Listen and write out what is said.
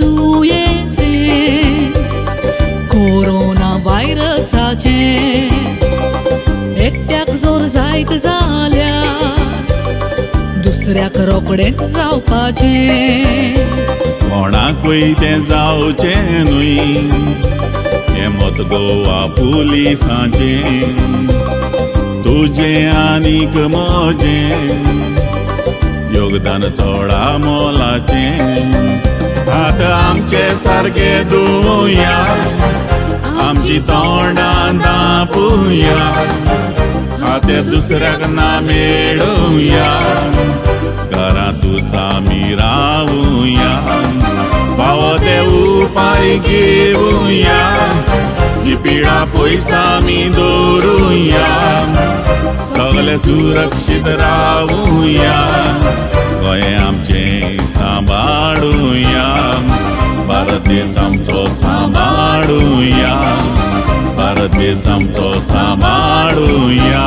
दुयेंसे corona व्हायरसाचे एकट्याक जोर जायत जाल्यार दुसऱ्याक रोखडेंच जावपाचे कोणाकूय तें जावचें न्हय हें मत गोवा पुलिसाचें तुजें आनीक म्हजें योगदान चोडा मोलाचें हात आमचे सारके धुया आमची तोंडां धांपुया हाते दुसऱ्याक ना मेळुया घरांतूच आमी रावुया फावो ते उपाय घेवुया ही पिडा पयस आमी दवरुया सगळे सुरक्षीत रावुया गोंय आमचें सांबाळुया भारत देश आमचो सांबाळुया भारत देश आमचो सांबाळुया